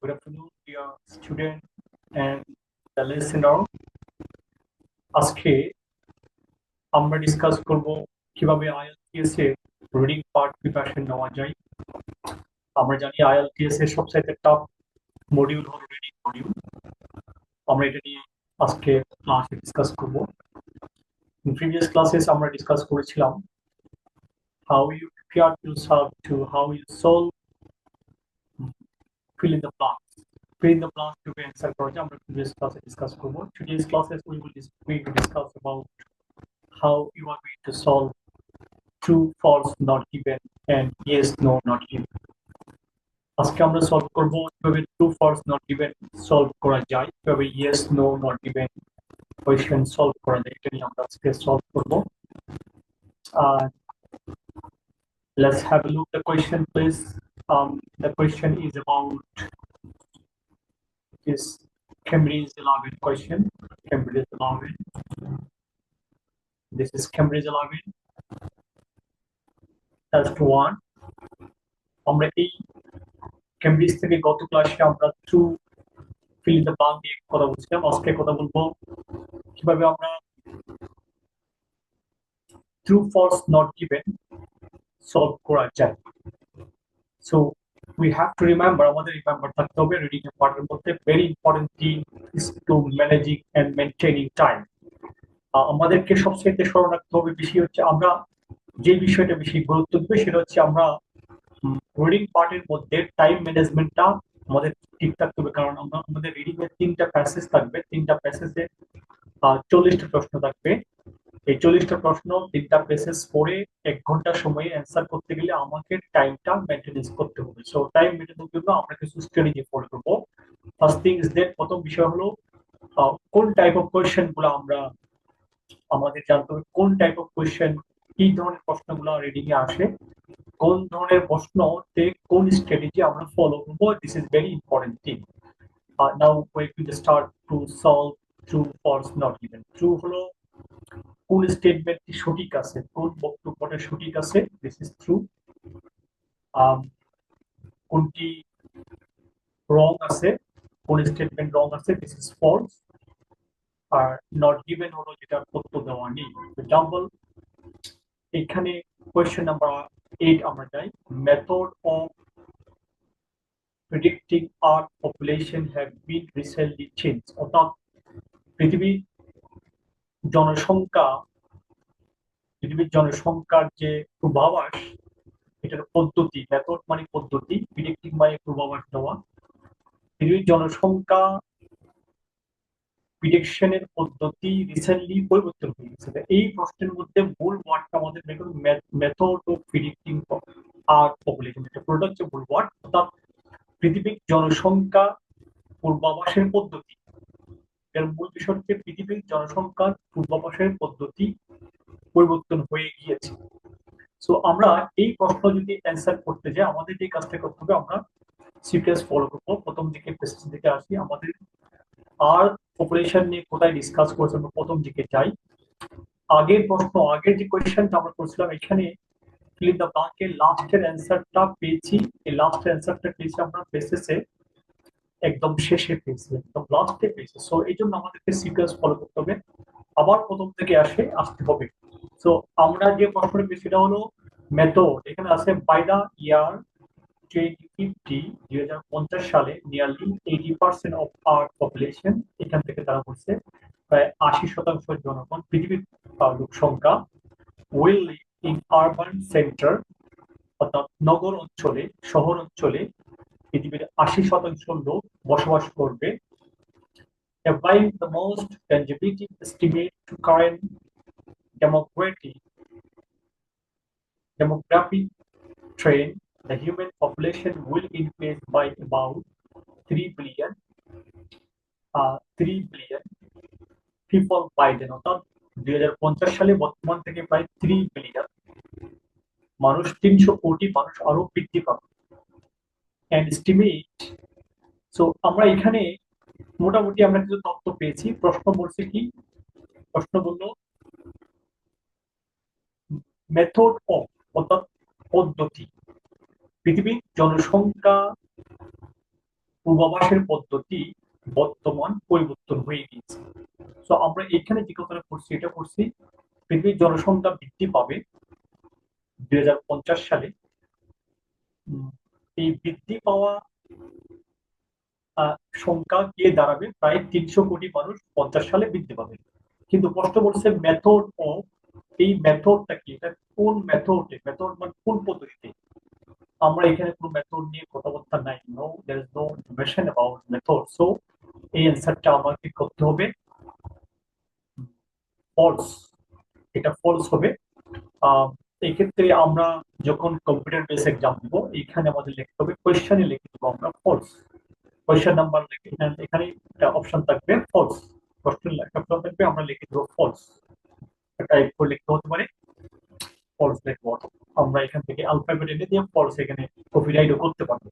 Good afternoon, dear student and the listener. আজকে আমরা discuss করব কিভাবে IELTS এর রিডিং পার্ট প্রিপারেশন নেওয়া যায়। আমরা জানি IELTS এর সবচেয়ে টপ মডিউল হলো রিডিং মডিউল। আমরা এটা নিয়ে আজকে ক্লাসে ডিসকাস করব। প্রিভিয়াস ক্লাসেস আমরা ডিসকাস করেছিলাম how you prepare yourself to how you solve fill in the blanks. Fill in the blanks to answer করা যায় আমরা প্রিভিয়াস ক্লাসে ডিসকাস করব। Today's classes we will discuss about how you are going to solve true, false, not given, and yes, no, not given. আজকে আমরা solve করব কিভাবে true false not given solve করা যায়, কিভাবে yes no not given question solve করা যায়, এটা নিয়ে আমরা আজকে সলভ করব। Let's have a look at the question, please. The question is about this Cambridge 11 question. Cambridge 11. This is Cambridge 11. Test 1. আমরা এই কেমব্রিজ থেকে গত ক্লাসে আমরা true fill in the blank নিয়ে কথা বলছিলাম। আজকে কথা বলবো কিভাবে আমরা true false not given solve করা যায়। So we have to remember, আমাদের রিমেম্বার থাকতে হবে রিডিং এর পার্টের মধ্যে very important thing is to managing and maintaining time. আমাদেরকে সবচেয়ে স্মরণ রাখতে হবে বেশি হচ্ছে আমরা যে বিষয়টা বেশি গুরুত্ব দেবে সেটা হচ্ছে আমরা রিডিং পার্টের মধ্যে টাইম ম্যানেজমেন্টটা আমাদের ঠিক থাকতে হবে, কারণ আমরা আমাদের রিডিং এর 3টা প্যাসেজ থাকবে, 3টা প্যাসেজে 40টা প্রশ্ন থাকবে। এই 40টা প্রশ্ন 3টা প্যাসেজ পড়ে 1 ঘন্টা সময়ে অ্যান্সার করতে গেলে আমাকে টাইমটা মেইনটেনেন্স করতে হবে। সো টাইম মেইনটেনেন্সের জন্য আমরা কিছু স্ট্র্যাটেজি ফলো করব। ফার্স্ট থিং ইজ দ্যাট, প্রথম বিষয় হলো কোন টাইপ অফ কোয়েশ্চেন গুলো আমরা আমাদের জানতে হবে, কোন টাইপ অফ কোয়েশ্চেন কি ধরনের প্রশ্নগুলো রিডিং এ আসে, কোন ধরনের প্রশ্নতে কোন স্ট্র্যাটেজি আমরা ফলো করব। This is very important thing. Now we will start to solve true false not given. True হলো কোন স্টেটমেন্টটি সঠিক আছে, কোন বক্তব্যটা সঠিক আছে, দিস ইজ ট্রু। কোনটি রং আছে, কোন স্টেটমেন্ট রং আছে, দিস ইজ ফলস। আর নট গিভেন হলো যেটা তথ্য দেওয়া নেই। এক্সাম্পল, এখানে কোয়েশ্চেন নাম্বার 8 আমরা যাই। Method of predicting earth population have been recently change. অর্থাৎ পৃথিবীর জনসংখ্যার যে পূর্বাভাস, এটার পদ্ধতি, মেথড মানে পদ্ধতি, প্রেডিক্টিং মানে পূর্বাভাস দেওয়া। পৃথিবীর জনসংখ্যা প্রিডিকশনের পদ্ধতি রিসেন্টলি পরিবর্তন হয়ে গেছে। এই প্রশ্নের মধ্যে মূল ওয়ার্ডটা আমাদের method of predicting earth population, এটা পুরোটা হচ্ছে মূল ওয়ার্ড। অর্থাৎ পৃথিবীর জনসংখ্যা পূর্বাভাসের পদ্ধতি, এর মূল বিষয় হচ্ছে পৃথিবীর জনসংখ্যার পূর্বাভাসের পদ্ধতি পরিবর্তন হয়ে গিয়েছে। সো আমরা এই প্রশ্ন যদি অ্যান্সার করতে যাই, আমাদের যে কাজটা করতে হবে, আমরা সিকোয়েন্স ফলো করবো। প্রথম দিকে পেসেজ দিকে আসি, আমাদের আর পপুলেশন নিয়ে কোথায় ডিসকাস করেছে আমরা প্রথম দিকে যাই। আগের প্রশ্ন, আগের যে কোয়েশ্চেনটা আমরা করছিলাম, এখানে ফিল ইন দ্য ব্ল্যাঙ্কের লাস্টের অ্যান্সারটা পেয়েছি। এই লাস্টের অ্যান্সারটা পেয়েছি আমরা পেসেজে একদম শেষে পেয়েছি, একদম লাস্টে পেয়েছি। সো এই জন্য আমাদেরকে সিকোয়েন্স ফলো করতে হবে, আবার প্রথম থেকে আসতে হবে। সো আমরা যে প্রশ্নটা পেয়েছি সেটা হলো মেথড। এখানে আছে বাই দ্য ইয়ার 2050 সালে নিয়ারলি 80% অফ আওয়ার পপুলেশন, এখান থেকে তারা বলছে প্রায় 80% জনগণ, পৃথিবীর লোক সংখ্যা will live in urban centre, অর্থাৎ নগর অঞ্চলে, শহর অঞ্চলে পৃথিবীর 80% লোক বসবাস করবে। Applying the most conservative estimate to current demographic trend, the human population will increase by about 3 billion people by then। অর্থাৎ 2050 সালে বর্তমান থেকে প্রায় 3 বিলিয়ন মানুষ, 300 কোটি মানুষ আরো বৃদ্ধি পাবে। এন্ড এস্টিমেট, সো আমরা এখানে মোটামুটি আমরা কিছু তথ্য পেয়েছি। প্রশ্ন বলছে কি, প্রশ্ন বললো মেথড অফ, অর্থাৎ পদ্ধতি, পৃথিবীর জনসংখ্যা পূর্বাভাসের পদ্ধতি বর্তমান পরিবর্তন হয়ে গিয়েছে। তো আমরা এখানে যে কথাটা করছি এটা করছি পৃথিবীর জনসংখ্যা বৃদ্ধি পাবে 2050 সালে। এই বৃদ্ধি পাওয়া সংখ্যা গিয়ে দাঁড়াবে প্রায় 300 কোটি মানুষ 50 সালে বৃদ্ধি পাবে। কিন্তু প্রশ্ন বলছে মেথড ও এই মেথডটা কি, এটা কোন মেথডে, মেথড মানে কোন পদ্ধতিতে। আমরা এখানে কোনো মেথড নিয়ে কথাবার্তা নাই, no there is no information about method. So এই অ্যান্সারটা আমাকে করতে হবে ফলস, এটা ফলস হবে। এই ক্ষেত্রে আমরা যখন কম্পিউটার বেস এক্সাম দিব এখানে আমাদের লিখতে হবে, কোয়েশ্চেনে লিখে দেবো আমরা ফলস। কোয়েশ্চেন নাম্বার লিখে এখানে একটা অপশন থাকবে ফলস, কোশ্চেন অপশন থাকবে, আমরা লিখে দেবো ফলস। টাইপ করে লিখতে হতে পারে ফলস লিখবো, আমরা এখান থেকে অ্যালফাবেট এনে দিয়ে ফলস এখানে কপিরাইটও করতে পারবো।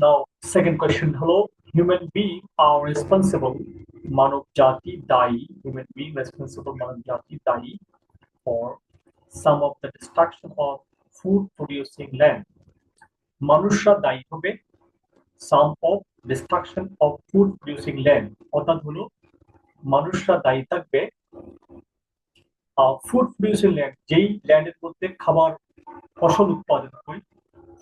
নাও সেকেন্ড কোয়েশ্চেন হলো হিউম্যান বিং আর রেসপন্সিবল, মানব জাতি দায়ী, হিউম্যান বিং রেসপন্সিবল, মানব জাতি দায়ী for some of the destruction of food producing land, মানুষরা দায়ী হবে some of destruction of food producing land, অর্থাৎ হলো মানুষরা দায়ী থাকবে ফুড প্রডিউসিং ল্যান্ড, যেই ল্যান্ডের মধ্যে খাবার ফসল উৎপাদন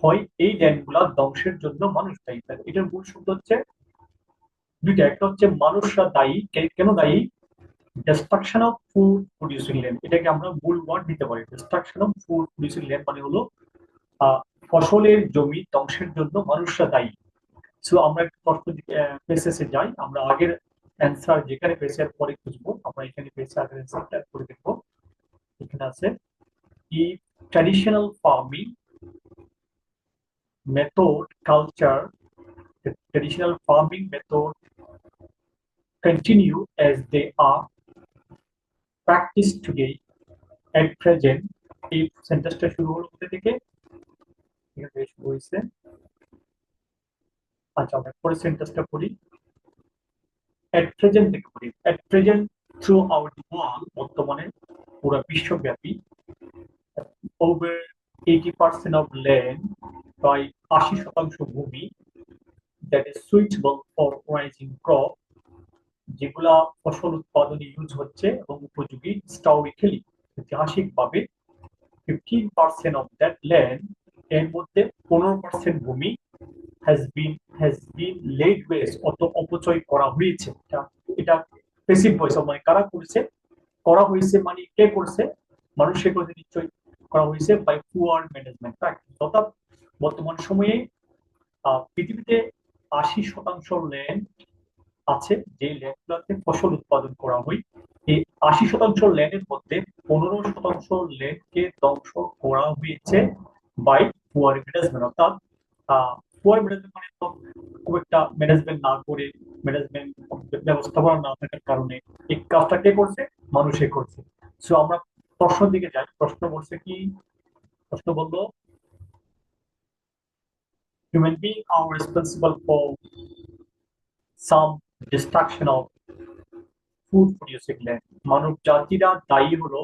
হয় এই ল্যান্ডগুলা ধ্বংসের জন্য মানুষ দায়ী থাকে। এটার মূল শব্দ হচ্ছে দুইটা, একটা হচ্ছে মানুষরা দায়ী, কেন দায়ী, destruction of food producing land, এটাকে আমরা মূল ওয়ার্ড দিতে পারি। Destruction of food producing land মানে হলো ফসলের জমি ধ্বংসের জন্য মানুষরা দায়ী। সো আমরা একটা প্রশ্ন পেসেসে যাই, আমরা আগের অ্যান্সার যেখানে পেয়েছে এর পরে খুঁজবো, আমরা এখানে পেয়েছে আগের অ্যান্সারটা করে দেখবো। এখানে আছে কি traditional farming method culture, the traditional farming method continue as they are practiced today at present। এই সেন্টেন্সটা শুরু হলো কোথা থেকে, এখান থেকে শুরু হয়েছে। আচ্ছা আমরা পরে সেন্টেন্সটা পড়ি, at present থেকে পড়ি। at present throughout the world, বর্তমানে পুরো বিশ্বব্যাপী, over 80% of land, প্রায় 80% ভূমি, that is suitable for rising crop, যেগুলা ফসল উৎপাদনে ইউজ হচ্ছে এবং উপযোগী, হিস্টোরিক্যালি ঐতিহাসিকভাবে 15% of that land, এর মধ্যে 15% ভূমি has been laid waste, অপচয় করা হয়েছে। এটা প্যাসিভ ভয়েস, মানে কারা করেছে, করা হয়েছে মানে কে করছে, মানুষে করেছে নিশ্চয়ই, করা হয়েছে বাই পুয়ার ম্যানেজমেন্ট প্র্যাকটিস। অর্থাৎ বর্তমান সময়ে পৃথিবীতে 80% ল্যান্ড আছে যে ল্যান্ডগুলোতে ফসল উৎপাদন করা হয়। এই 80% ল্যান্ডের মধ্যে 15% ল্যান্ডকে ধ্বংস করা হয়েছে বাই পুয়ার ম্যানেজমেন্ট। অর্থাৎ পুয়ার ম্যানেজমেন্ট মানে তো খুব একটা ম্যানেজমেন্ট না করে, ম্যানেজমেন্ট ব্যবস্থাপনা না থাকার কারণে এই কাজটা কে করছে, মানুষে করছে। সো আমরা প্রশ্নের দিকে যাই, প্রশ্ন বলছে কি, প্রশ্ন বললো human beings are responsible for some destruction of food producing land, মানব জাতিরা দায়ী হলো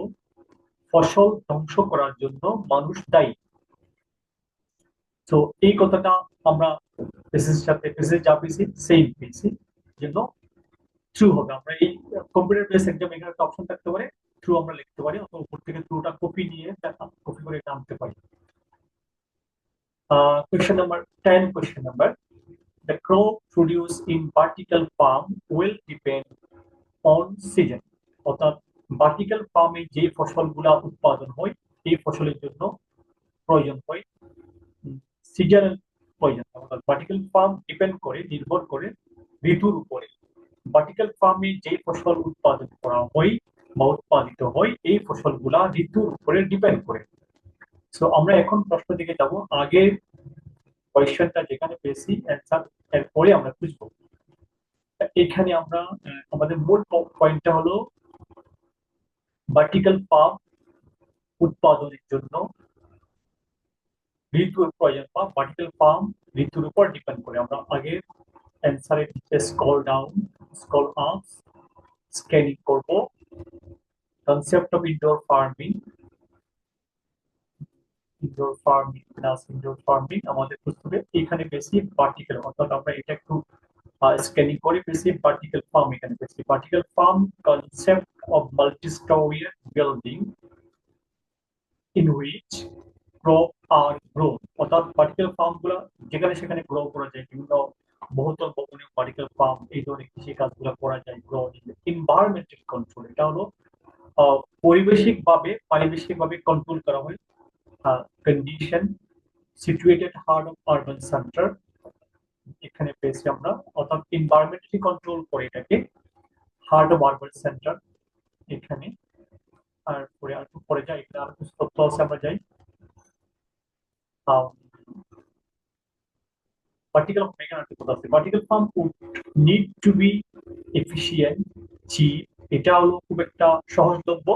ফসল ধ্বংস করার জন্য মানুষ দায়ী। তো এই কথাটা আমরা পেসের সাথে পেসে যা পেয়েছি সেম পেয়েছি, জন্য ট্রু হবে। আমরা এই কম্পিউটার বেস এক্সাম এখানে একটা অপশন থাকতে পারে ট্রু আমরা লিখতে পারি, অথবা উপর থেকে ট্রুটা কপি নিয়ে কপি করে এটা আনতে পারি। Question number 10, question number, the crop produced in vertical farm will depend on season, অর্থাৎ ভার্টিক্যাল ফার্মে যে ফসলগুলা উৎপাদন হয় এই ফসলের জন্য প্রয়োজন হয় সিজনাল প্রয়োজন। অর্থাৎ ভার্টিক্যাল ফার্ম ডিপেন্ড করে, নির্ভর করে ঋতুর উপরে। ভার্টিক্যাল ফার্মে যে ফসল উৎপাদন করা হয় বা উৎপাদিত হয় এই ফসলগুলা ঋতুর উপরে ডিপেন্ড করে। সো আমরা এখন প্রশ্ন দিকে যাব, আগে কোয়েশ্চেনটা যেখানে পেয়েছি অ্যান্সার এরপরে আমরা খুঁজবো। এখানে আমরা আমাদের মূল পয়েন্টটা হলো ভার্টিক্যাল ফার্ম উৎপাদনের জন্য ঋতুর প্রয়োজন, বা ভার্টিক্যাল ফার্ম ঋতুর উপর ডিপেন্ড করে। আমরা আগে অ্যান্সারের নিচে scroll down, scroll up, scanning করব, concept of indoor farming, indoor farming plus indoor farming আমাদের বুঝতে হবে এখানে বেশি ভার্টিক্যাল, অর্থাৎ আমরা এটা একটু স্ক্যানিং করে পেয়েছি ভার্টিক্যাল ফার্ম, এখানে পেয়েছি vertical farm concept of multi-story building in which crop are grown, অর্থাৎ ভার্টিক্যাল ফার্ম গুলো যেখানে সেখানে গ্রো করা যায়, বিভিন্ন বহুতল ভবনে ভার্টিক্যাল ফার্ম এই ধরনের কৃষি কাজগুলো করা যায়। গ্রো এনভায়রনমেন্টাল কন্ট্রোল, এটা হলো পারিবেশিক ভাবে কন্ট্রোল করা হয় condition situated heart of urban centre, এখানে পেয়েছি আমরা, অর্থাৎ এনভায়রনমেন্টালি কন্ট্রোল করে এটাকে হার্ট অফ আরবান সেন্টার এখানে। আর পরে আর পরে যাই, এখানে আর কিছু তথ্য আছে, আমরা যাই। Vertical farm এখানে একটা কথা আছে, vertical farm would need to be efficient, cheap, এটা হলো খুব একটা সহজলভ্য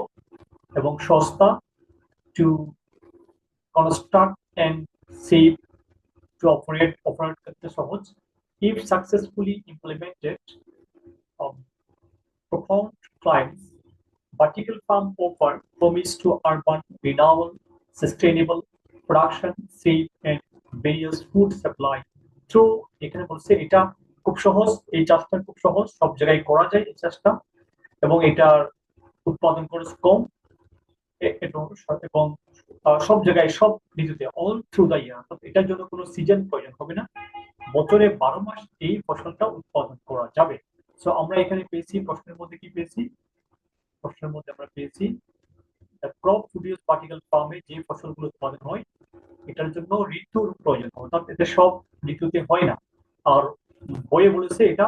এবং সস্তা, to construct and safe, to operate করতে সহজ, if successfully implemented. Profound clients, vertical farm offer promise to urban renewable, sustainable production, safe and various food supply. তো এখানে বলছে এটা খুব সহজ, এই চাষটা খুব সহজ, সব জায়গায় করা যায় এই চাষটা, এবং এটার উৎপাদন খরচ কম, এবং সব জায়গায় সব ঋতুতে অল থ্রু দ্য ইয়ার, এটার জন্য কোনো সিজন প্রয়োজন হবে না, বছরে 12 মাস এই ফসলটা উৎপাদন করা যাবে। সো আমরা এখানে পেয়েছি প্রশ্নের মধ্যে কি পেয়েছি, প্রশ্নের মধ্যে আমরা পেয়েছি ক্রপ প্রডিউস ভার্টিক্যাল ফার্মে যে ফসলগুলো উৎপাদন হয় এটার জন্য ঋতুর প্রয়োজন, অর্থাৎ এতে সব ঋতুতে হয় না। আর বইয়ে বলেছে এটা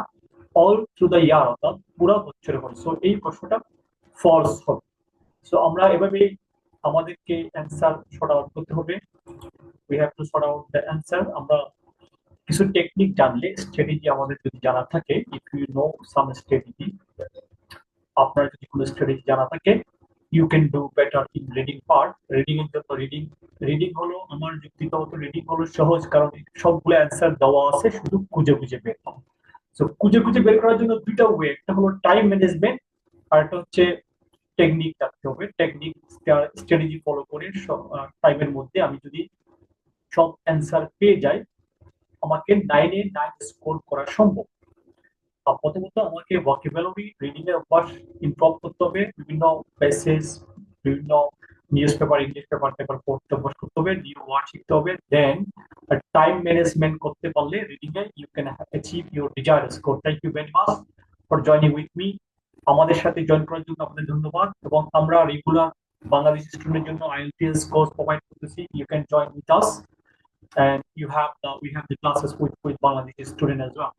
অল থ্রু দ্য ইয়ার, অর্থাৎ পুরো বছরে হয়। সো এই প্রশ্নটা ফলস হবে। সো আমরা এভাবে আমাদেরকে অ্যান্সার শর্ট আউট করতে হবে, we have to sort out the answer. আমরা কিছু টেকনিক জানলে, স্ট্র্যাটেজি আমাদের যদি জানা থাকে, if you know some strategy, আপনার যদি কোনো স্ট্র্যাটেজি জানা থাকে, you can do better in reading part. Reading এর জন্য রিডিং হলো, আমার যুক্তিত মতো রিডিং হলো সহজ, কারণ সবগুলো অ্যান্সার দেওয়া আছে, শুধু খুঁজে খুঁজে বের করো। সো খুঁজে খুঁজে বের করার জন্য দুইটা ওয়ে, একটা হলো টাইম ম্যানেজমেন্ট, আর একটা হচ্ছে টেকনিক রাখতে হবে। টেকনিক স্ট্র্যাটেজি ফলো করে টাইমের মধ্যে আমি যদি সব অ্যান্সার পেয়ে যাই, আমাকে 9-এ 9 স্কোর করা সম্ভব। প্রথমত আমাকে ভোকাবুলারি রিডিং এর অভ্যাস ইমপ্রুভ করতে হবে, বিভিন্ন প্যাসেজ, বিভিন্ন নিউজ পেপার, ইংলিশ পেপার পড়তে অভ্যাস করতে হবে, নিউ ওয়ার্ড শিখতে হবে। দেন টাইম ম্যানেজমেন্ট করতে পারলে রিডিং এ you can achieve your desired score. Thank you very much for joining with me. আমাদের সাথে জয়েন করার জন্য আপনাদের ধন্যবাদ, এবং আমরা রেগুলার বাংলাদেশি স্টুডেন্টের জন্য IELTS কোর্স প্রোভাইড করতেছি। You can join with us, and we have the classes with Bangladeshi student as well.